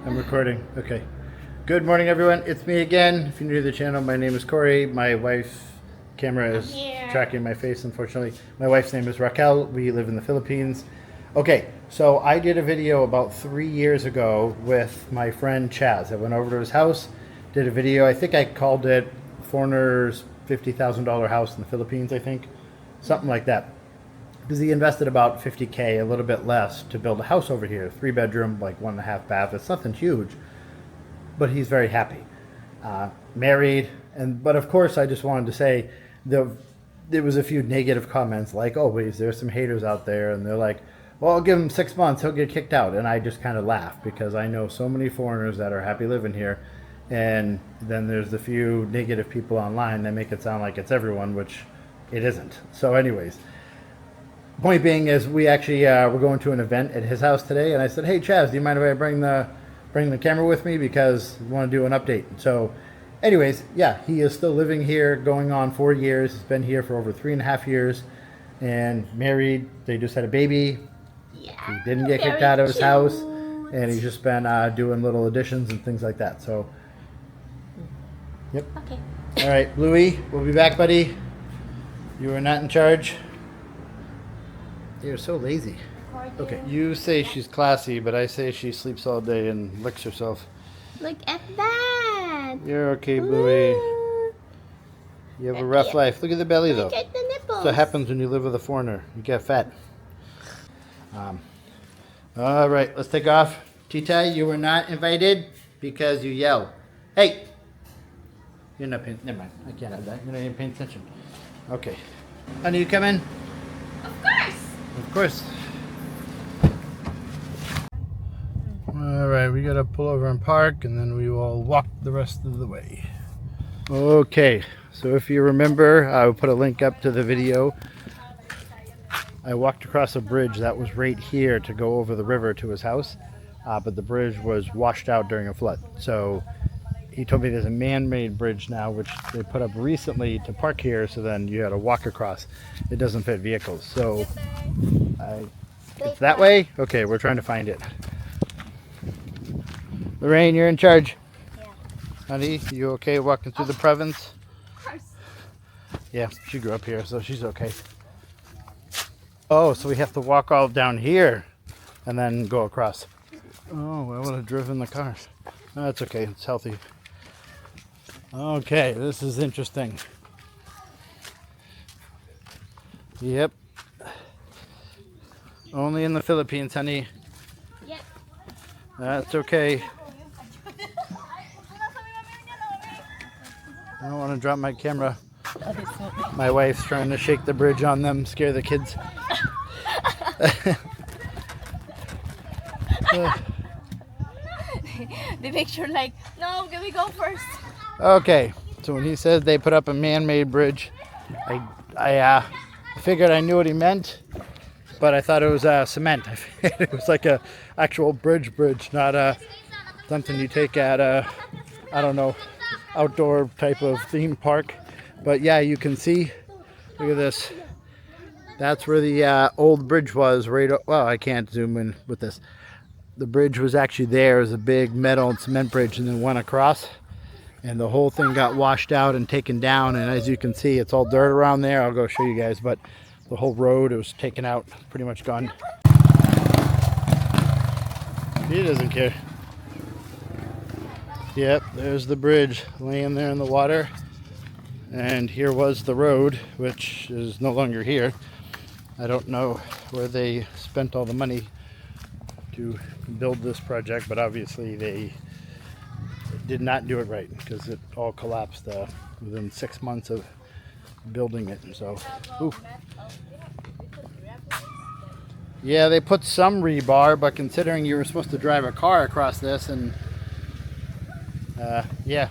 I'm recording. Okay. Good morning, everyone. It's me again. If you're new to the channel, my name is Corey. My wife's camera is tracking my face, unfortunately. My wife's name is Raquel. We live in the Philippines. Okay, so I did a video about 3 years ago with my friend Chaz. I went over to his house, did a video. I think I called it Foreigner's $50,000 house in the Philippines, I think. Something like that. Because he invested about 50K, a little bit less, to build a house over here. 3-bedroom, like 1.5 bath. It's nothing huge, but he's very happy. Married, but of course I just wanted to say, there was a few negative comments like, oh, please, there's some haters out there, and they're like, well, I'll give him 6 months, he'll get kicked out. And I just kind of laugh, because I know so many foreigners that are happy living here, and then there's the few negative people online that make it sound like it's everyone, which it isn't. So anyways, point being is we actually we're going to an event at his house today, and I said, hey Chaz, do you mind if I bring the camera with me, because we want to do an update. So anyways, yeah, he is still living here, going on 4 years. He's been here for over 3.5 years, and married. They just had a baby. Yeah, he didn't get kicked out of his house, and he's just been doing little additions and things like that. So yep. Okay. All right, Bluey, we'll be back, buddy. You are not in charge. You're so lazy. Okay, you say she's classy, but I say she sleeps all day and licks herself. Look at that. You're okay, Bluey. You have a rough life. Look at the belly, though. Look at the nipples. That's what happens when you live with a foreigner. You get fat. All right, let's take off. Tita, you were not invited because you yell. Hey! You're not paying... Never mind. I can't have that. You're not even paying attention. Okay. Honey, you come in? Of course. Of course. Alright, we gotta pull over and park, and then we will walk the rest of the way. Okay, so if you remember, I will put a link up to the video. I walked across a bridge that was right here to go over the river to his house, but the bridge was washed out during a flood. So he told me there's a man-made bridge now, which they put up recently to park here, so then you had to walk across. It doesn't fit vehicles. So it's that way? Okay, we're trying to find it. Lorraine, you're in charge. Yeah. Honey, you okay walking through the province? Of course. Yeah, she grew up here, so she's okay. Oh, so we have to walk all down here and then go across. Oh, I would have driven the car. Oh, that's okay, it's healthy. Okay, this is interesting. Yep. Only in the Philippines, honey. Yep. That's okay. I don't want to drop my camera. My wife's trying to shake the bridge on them, scare the kids. They make sure like, no, can we go first? Okay, so when he says they put up a man-made bridge, I figured I knew what he meant, but I thought it was cement. I figured it was like a actual bridge, not something you take at I don't know, outdoor type of theme park. But yeah, you can see, look at this. That's where the old bridge was, right. Well, I can't zoom in with this. The bridge was actually there. It was a big metal and cement bridge, and then went across, and the whole thing got washed out and taken down. And as you can see, it's all dirt around there. I'll go show you guys, but the whole road, it was taken out, pretty much gone. He doesn't care. Yep, there's the bridge laying there in the water, and here was the road, which is no longer here. I don't know where they spent all the money to build this project, but obviously they did not do it right, because it all collapsed within 6 months of building it. So, ooh. Yeah, they put some rebar, but considering you were supposed to drive a car across this, and yeah.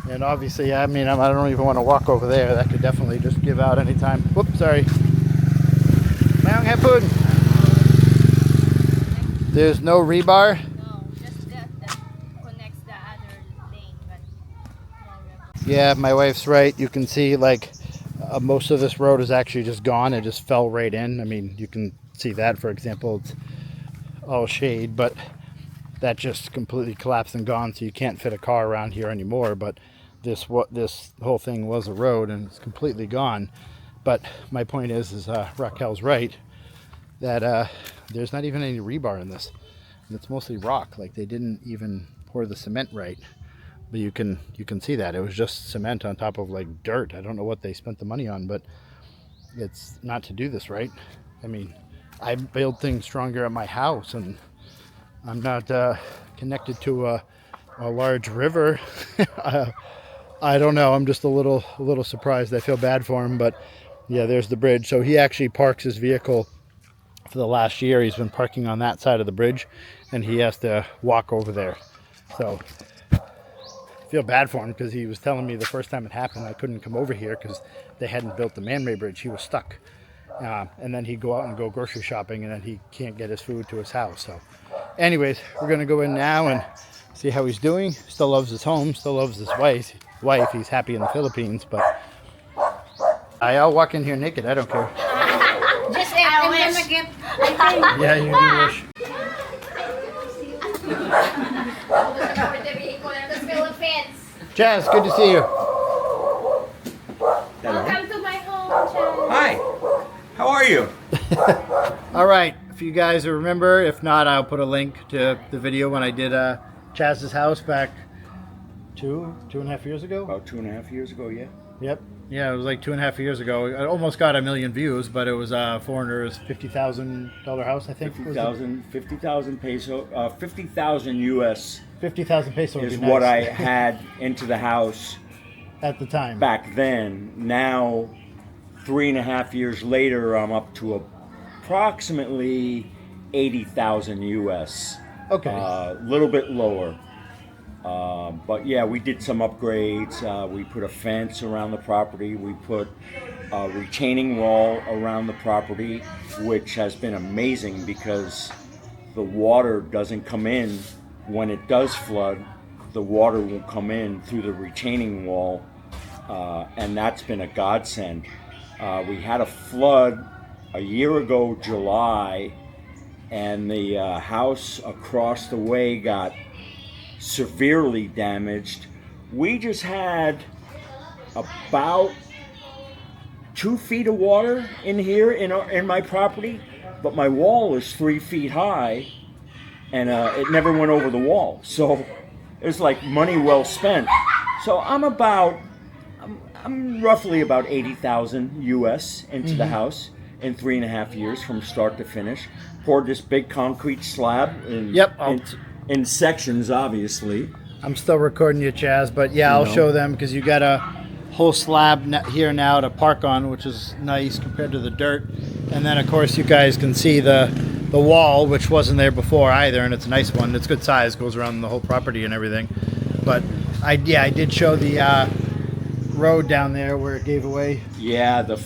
And obviously, I mean, I don't even want to walk over there. That could definitely just give out anytime. Whoops, sorry. Mayroong hapon. There's no rebar? No, just that connects the other lane, but no rebar. Yeah, my wife's right. You can see, like, most of this road is actually just gone. It just fell right in. I mean, you can see that, for example. It's all shade, but that just completely collapsed and gone, so you can't fit a car around here anymore. But this whole thing was a road, and it's completely gone. But my point is Raquel's right, that there's not even any rebar in this, and it's mostly rock. Like, they didn't even pour the cement right. But you can see that it was just cement on top of like dirt. I don't know what they spent the money on, but it's not to do this right. I mean, I build things stronger at my house, and I'm not connected to a large river. I don't know. I'm just a little surprised. I feel bad for him, but yeah, there's the bridge. So he actually parks his vehicle for the last year. He's been parking on that side of the bridge, and he has to walk over there. So feel bad for him, because he was telling me the first time it happened I couldn't come over here because they hadn't built the man-made bridge. He was stuck, and then he'd go out and go grocery shopping, and then he can't get his food to his house. So anyways, we're gonna go in now and see how he's doing. Still loves his home, still loves his wife. He's happy in the Philippines, but I'll walk in here naked, I don't care. Just I'm gonna get. Yeah, you do wish. Chaz, good to see you. Welcome to my home, Chaz. Hi, how are you? All right, if you guys remember, if not, I'll put a link to the video when I did Chaz's house back two and a half years ago. About 2.5 years ago, yeah. Yep. Yeah, it was like 2.5 years ago. It almost got 1 million views, but it was foreigner's $50,000 house, I think. 50,000 peso, 50,000 US 50,000 peso would is be nice. what I had into the house at the time. back then. Now, 3.5 years later, I'm up to approximately 80,000 US. Okay. A little bit lower. But yeah, we did some upgrades. We put a fence around the property. We put a retaining wall around the property, which has been amazing because the water doesn't come in. When it does flood, the water will come in through the retaining wall, and that's been a godsend. We had a flood a year ago, July, and the house across the way got severely damaged. We just had about 2 feet of water in here in my property, but my wall is 3 feet high, and it never went over the wall. So it's like money well spent. So I'm roughly about 80,000 US into the house in 3.5 years from start to finish. Poured this big concrete slab in sections, obviously. I'm still recording you, Chaz, but yeah, I'll show them, because you got a whole slab here now to park on, which is nice compared to the dirt. And then, of course, you guys can see the wall, which wasn't there before either, and it's a nice one. It's good size, goes around the whole property and everything. But I did show the road down there where it gave away. Yeah, the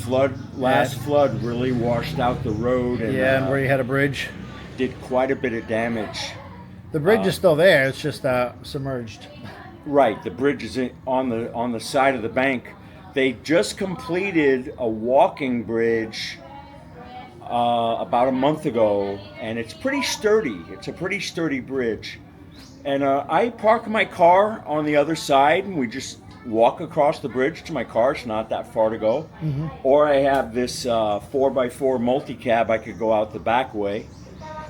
last flood really washed out the road, and and where you had a bridge. Did quite a bit of damage. The bridge is still there. It's just submerged. Right, the bridge is on the side of the bank. They just completed a walking bridge about a month ago, and it's pretty sturdy. It's a pretty sturdy bridge. And I park my car on the other side, and we just walk across the bridge to my car. It's not that far to go. Or I have this 4x4 multi-cab. I could go out the back way,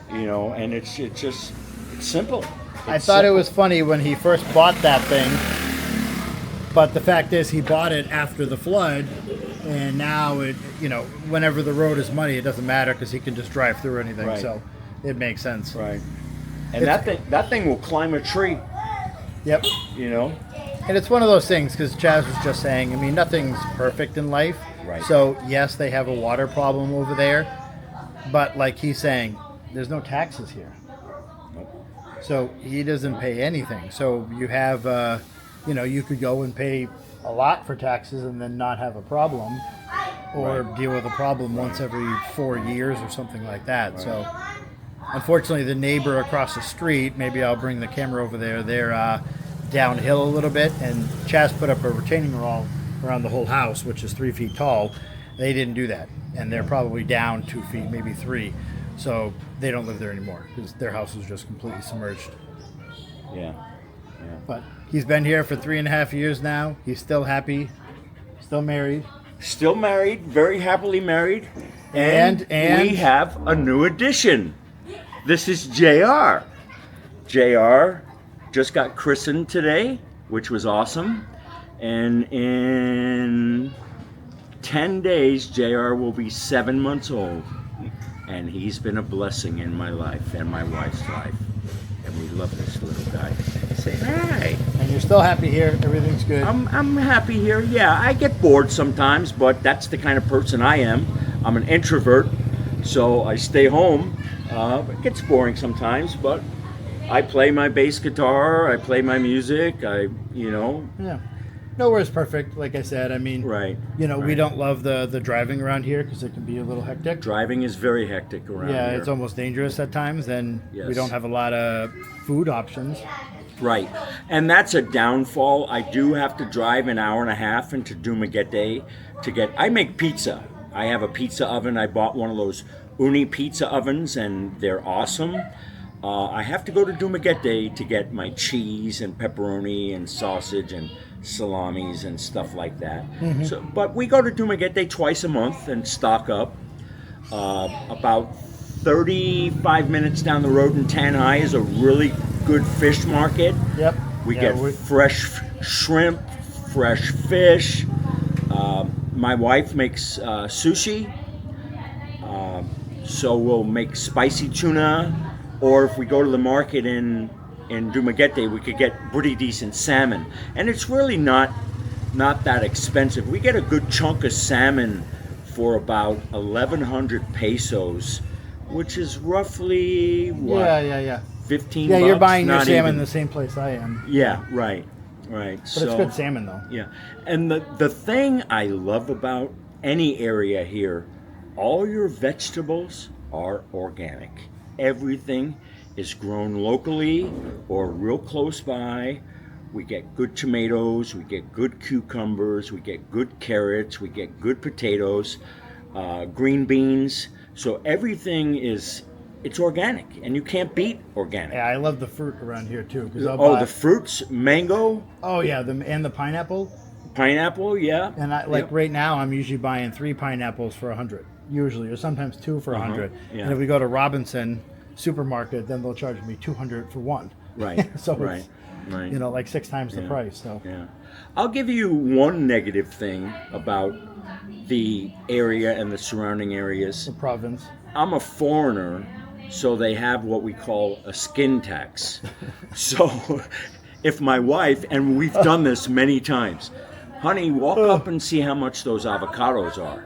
and it's simple. I thought it was funny when he first bought that thing, but the fact is he bought it after the flood, and now whenever the road is muddy, it doesn't matter because he can just drive through anything. Right. So it makes sense. Right. And that thing will climb a tree. Yep. And it's one of those things, because Chaz was just saying, I mean, nothing's perfect in life. Right. So yes, they have a water problem over there, but like he's saying, there's no taxes here. So he doesn't pay anything. So you have, you could go and pay a lot for taxes and then not have a problem, or deal with a problem once every 4 years or something like that. Right. So unfortunately, the neighbor across the street, maybe I'll bring the camera over there, they're downhill a little bit, and Chaz put up a retaining wall around the whole house, which is 3 feet tall. They didn't do that, and they're probably down 2 feet, maybe 3. So they don't live there anymore because their house was just completely submerged. Yeah. But he's been here for 3.5 years now. He's still happy, still married. Still married, very happily married. And we have a new addition. This is JR. JR just got christened today, which was awesome. And in 10 days, JR will be 7 months old. And he's been a blessing in my life and my wife's life. And we love this little guy. Say hi. And you're still happy here. Everything's good. I'm happy here. Yeah, I get bored sometimes, but that's the kind of person I am. I'm an introvert, so I stay home. It gets boring sometimes, but I play my bass guitar. I play my music. Yeah. Nowhere's perfect, like I said. I mean, Right. we right. don't love the driving around here because it can be a little hectic. Driving is very hectic around Yeah, here. it's almost dangerous at times, and we Yes. don't have a lot of food options. Right, and that's a downfall. I do have to drive an hour and a half into Dumaguete to get. I make pizza. I have a pizza oven. I bought one of those uni pizza ovens, and they're awesome. I have to go to Dumaguete to get my cheese and pepperoni and sausage and salamis and stuff like that. So, but we go to Dumaguete twice a month and stock up. About 35 minutes down the road in Tan High is a really good fish market. Yep. We Yeah, get fresh shrimp, fresh fish. My wife makes sushi, so we'll make spicy tuna. Or if we go to the market in Dumaguete, we could get pretty decent salmon. And it's really not that expensive. We get a good chunk of salmon for about 1,100 pesos, which is roughly what? Yeah. 15 Yeah, bucks? you're buying your Not salmon even. the same place I am. Yeah, right. But it's good salmon, though. Yeah, and the thing I love about any area here, all your vegetables are organic. Everything is grown locally or real close by. We get good tomatoes, we get good cucumbers, we get good carrots, we get good potatoes, green beans. So everything it's organic, and you can't beat organic. Yeah, I love the fruit around here, too. 'Cause I'll Oh, buy- the fruits, mango, Oh, yeah, and the pineapple. pineapple, yeah. And Yep. right now, I'm usually buying 3 pineapples for 100, usually, or sometimes 2 for 100. yeah. And if we go to Robinson supermarket, then they'll charge me 200 for one. Right, So right, it's, right. like 6 times the price. So Yeah. I'll give you one negative thing about the area and the surrounding areas. the province. I'm a foreigner, so they have what we call a skin tax. So if my wife, and we've done this many times, honey, walk up and see how much those avocados are.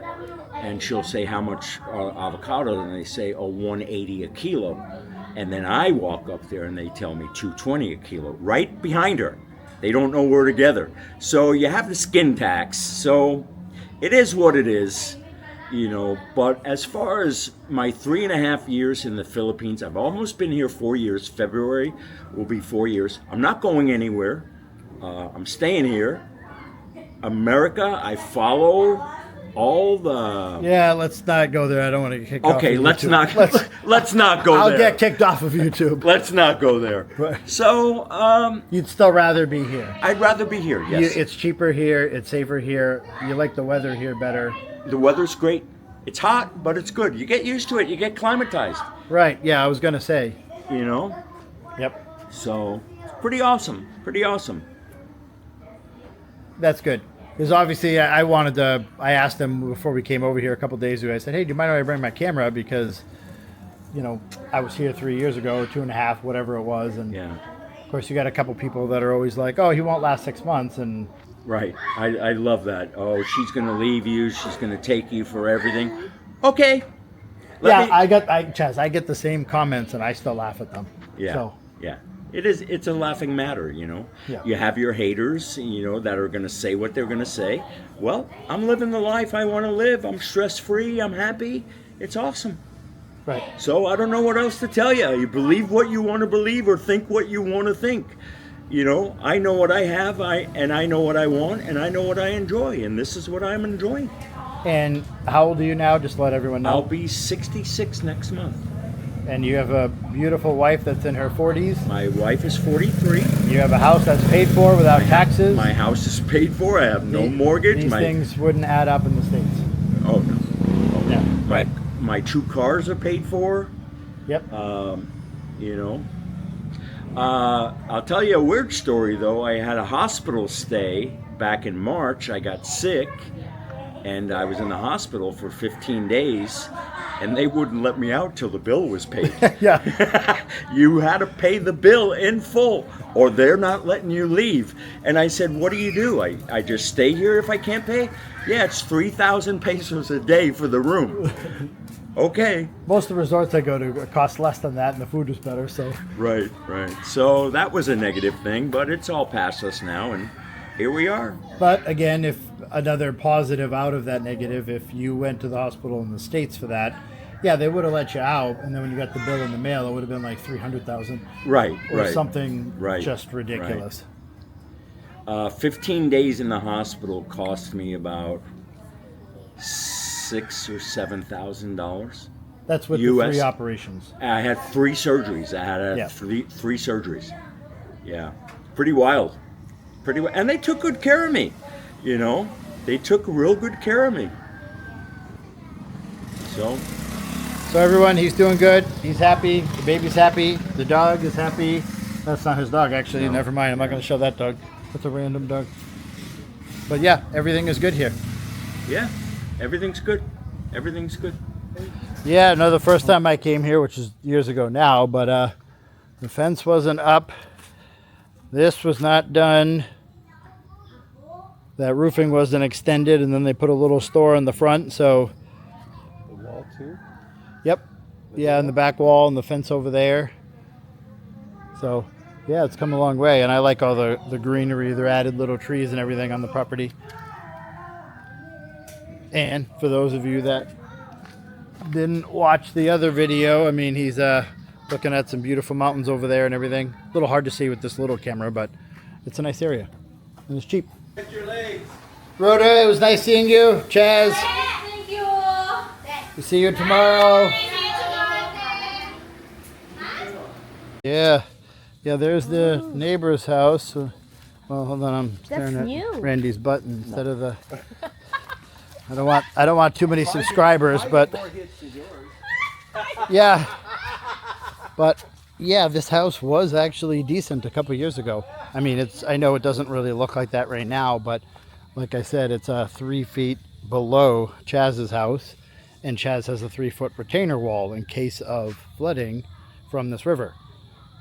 And she'll say, how much are avocados? And they say, oh, 180 a kilo. And then I walk up there and they tell me 220 a kilo, right behind her. They don't know we're together. So you have the skin tax. So it is what it is, But as far as my 3.5 years in the Philippines, I've almost been here 4 years. February will be 4 years. I'm not going anywhere. I'm staying here. America, I follow all the. Yeah, let's not go there. I don't want to get kicked off. Okay, of let's YouTube. not. Let's not go I'll there. get kicked off of YouTube. Let's not go there. Right. So, You'd still rather be here. I'd rather be here. Yes, It's cheaper here. It's safer here. You like the weather here better. the weather's great. It's hot, but it's good. You get used to it. You get climatized. Right. Yeah, I was going to say. Yep. So, it's pretty awesome. Pretty awesome. That's good. Because obviously I asked them before we came over here a couple days ago, I said, hey, do you mind if I bring my camera? Because, I was here 3 years ago, 2.5, whatever it was. And Yeah. of course you got a couple people that are always like, oh, he won't last 6 months. And Right. I love that. Oh, she's going to leave you. She's going to take you for everything. Okay. Chaz, I get the same comments and I still laugh at them. Yeah. So, Yeah. It's a laughing matter, Yeah. You have your haters, that are going to say what they're going to say. Well, I'm living the life I want to live. I'm stress-free. I'm happy. It's awesome. right. So I don't know what else to tell you. You believe what you want to believe or think what you want to think. I know what I have, and I know what I want, and I know what I enjoy, and this is what I'm enjoying. And how old are you now? Just let everyone know. I'll be 66 next month. And you have a beautiful wife that's in her 40s. My wife is 43. You have a house that's paid for without taxes. My house is paid for. I have no mortgage. These things wouldn't add up in the States. Oh no. Oh, Yeah. My 2 cars are paid for. Yep. You know. I'll tell you a weird story though. I had a hospital stay back in March. I got sick, and I was in the hospital for 15 days. And they wouldn't let me out till the bill was paid. Yeah. You had to pay the bill in full, or they're not letting you leave. And I said, what do? I just stay here if I can't pay? Yeah, it's 3,000 pesos a day for the room. Okay. Most of the resorts I go to cost less than that, and the food is better. So. Right. So that was a negative thing, but it's all past us now, and here we are. But again, if another positive out of that negative, if you went to the hospital in the States for that, yeah, they would have let you out, and then when you got the bill in the mail, it would have been like 300,000, Right. or something just ridiculous. 15 days in the hospital cost me about $6,000 or $7,000. That's with US. the 3 operations. I had 3 surgeries. I had three surgeries. Yeah, pretty wild. And they took good care of me. You know, they took real good care of me. So everyone, he's doing good. He's happy. The baby's happy. The dog is happy. That's not his dog, actually. No. Never mind. I'm not going to show that dog. That's a random dog. But yeah, everything is good here. Yeah, everything's good. Everything's good. Yeah, no, the first time I came here, which is years ago now, but the fence wasn't up. This was not done. That roofing wasn't extended, and then they put a little store in the front, so... The wall too? Yep. Yeah, and the back wall and the fence over there. So, yeah, it's come a long way, and I like all the greenery. They're added little trees and everything on the property. And for those of you that didn't watch the other video, I mean, he's looking at some beautiful mountains over there and everything. A little hard to see with this little camera, but it's a nice area, and it's cheap. Get your legs. Rhoda, it was nice seeing you. Chaz, Thank you. we'll see you tomorrow. Yeah, there's the neighbor's house. Well, hold on, I'm staring at new. Randy's butt instead of the... I don't want too many subscribers, but... Yeah. But yeah, this house was actually decent a couple years ago. I mean, I know it doesn't really look like that right now, but like I said, it's 3 feet below Chaz's house, and Chaz has a 3-foot retainer wall in case of flooding from this river.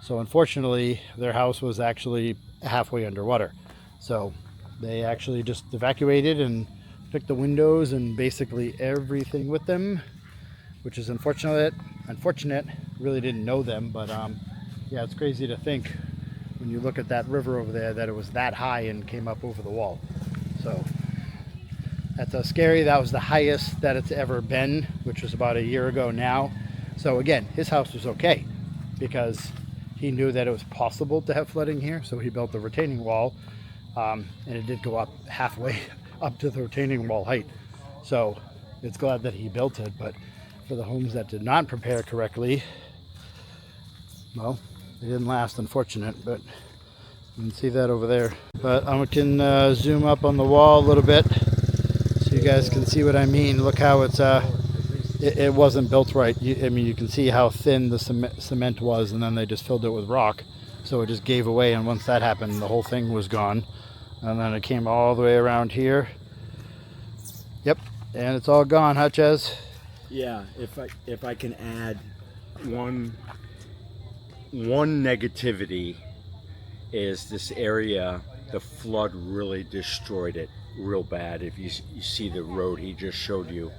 So unfortunately, their house was actually halfway underwater. So they actually just evacuated and took the windows and basically everything with them, which is unfortunate. Really didn't know them, but yeah, it's crazy to think when you look at that river over there that it was that high and came up over the wall. So that's scary. That was the highest that it's ever been, which was about a year ago now. So again, his house was okay because he knew that it was possible to have flooding here, so he built the retaining wall, and it did go up halfway up to the retaining wall height. So it's glad that he built it, but for the homes that did not prepare correctly, well, they didn't last, unfortunate, but you can see that over there. But I can zoom up on the wall a little bit so you guys can see what I mean. Look how it wasn't built right. I mean, you can see how thin the cement was, and then they just filled it with rock, so it just gave away, and once that happened, the whole thing was gone. And then it came all the way around here. Yep, and it's all gone, huh, Chaz? Yeah, if I can add one negativity is this area, the flood really destroyed it real bad. If you see the road he just showed you,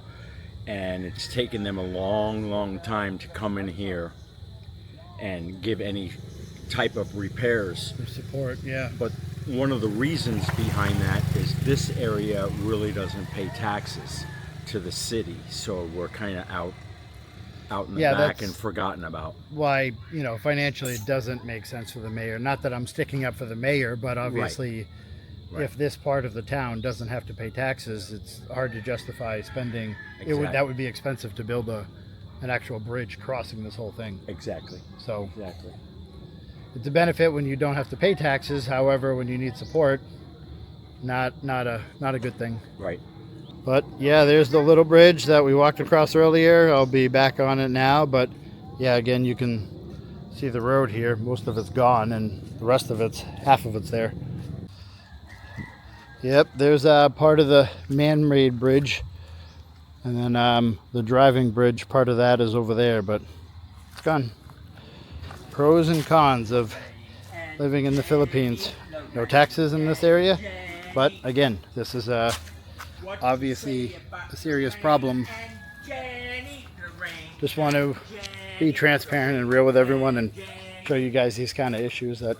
and it's taken them a long time to come in here and give any type of repairs For support, yeah. But one of the reasons behind that is this area really doesn't pay taxes to the city, so we're kind of out in the back and forgotten about. Why, financially it doesn't make sense for the mayor. Not that I'm sticking up for the mayor, but obviously Right. if this part of the town doesn't have to pay taxes, it's hard to justify spending. Exactly. That would be expensive to build an actual bridge crossing this whole thing. Exactly. So Exactly. it's a benefit when you don't have to pay taxes. However, when you need support, not a good thing. Right. But yeah, there's the little bridge that we walked across earlier. I'll be back on it now, but yeah, again, you can see the road here. Most of it's gone, and the rest of half of it's there. Yep, there's part of the man-made bridge, and then the driving bridge, part of that is over there, but it's gone. Pros and cons of living in the Philippines. No taxes in this area, but again, this is obviously a serious problem. Just want to be transparent and real with everyone and show you guys these kind of issues, that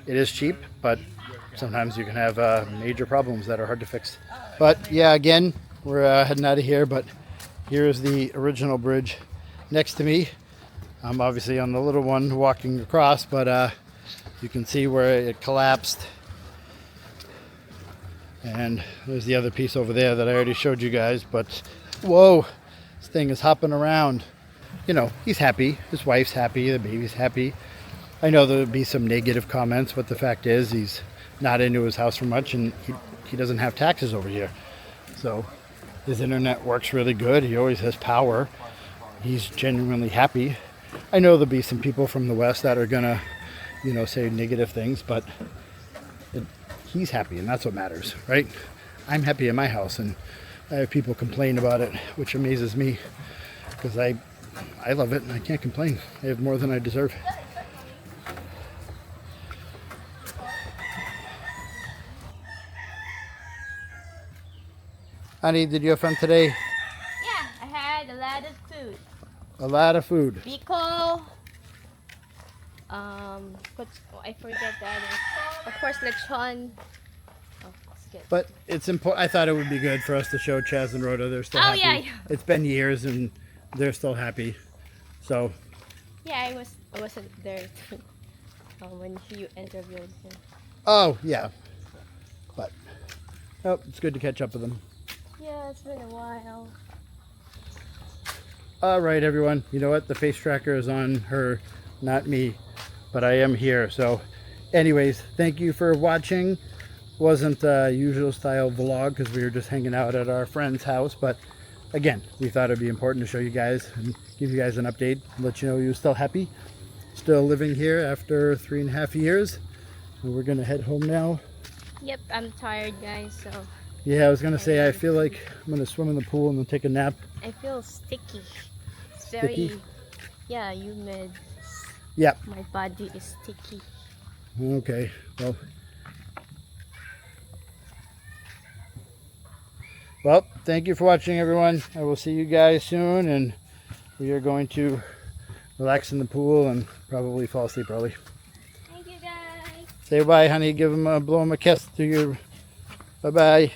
it is cheap, but sometimes you can have major problems that are hard to fix. But yeah, again, we're heading out of here, but here's the original bridge next to me. I'm obviously on the little one walking across, but you can see where it collapsed. And there's the other piece over there that I already showed you guys, but whoa, this thing is hopping around. You know, he's happy, his wife's happy, the baby's happy. I know there'll be some negative comments, but the fact is he's not into his house for much, and he doesn't have taxes over here. So his internet works really good. He always has power. He's genuinely happy. I know there'll be some people from the West that are gonna, you know, say negative things, but he's happy, and that's what matters, right? I'm happy in my house, and I have people complain about it, which amazes me, because I love it and I can't complain. I have more than I deserve. Honey, did you have fun today? Yeah, I had a lot of food. A lot of food. Biko. I forget the other. Of course, lechon. Oh, skip. But it's important. I thought it would be good for us to show Chaz and Rhoda. They're still happy. Yeah. It's been years and they're still happy. So. Yeah, I wasn't there too, when you interviewed him. Oh yeah. But it's good to catch up with them. Yeah, it's been a while. All right, everyone. You know what? The face tracker is on her, not me, but I am here. So, anyways, thank you for watching. Wasn't a usual style vlog because we were just hanging out at our friend's house, but again, we thought it'd be important to show you guys and give you guys an update, let you know you're still happy, still living here after 3.5 years. And we're gonna head home now. Yep, I'm tired, guys. So. Yeah, I was gonna say I feel like I'm gonna swim in the pool and then take a nap. I feel sticky. It's Sticky? very, yeah, humid. Yep. My body is sticky. Okay. Well, thank you for watching, everyone. I will see you guys soon, and we are going to relax in the pool and probably fall asleep early. Thank you, guys. Say bye, honey. Blow him a kiss to you. Bye-bye.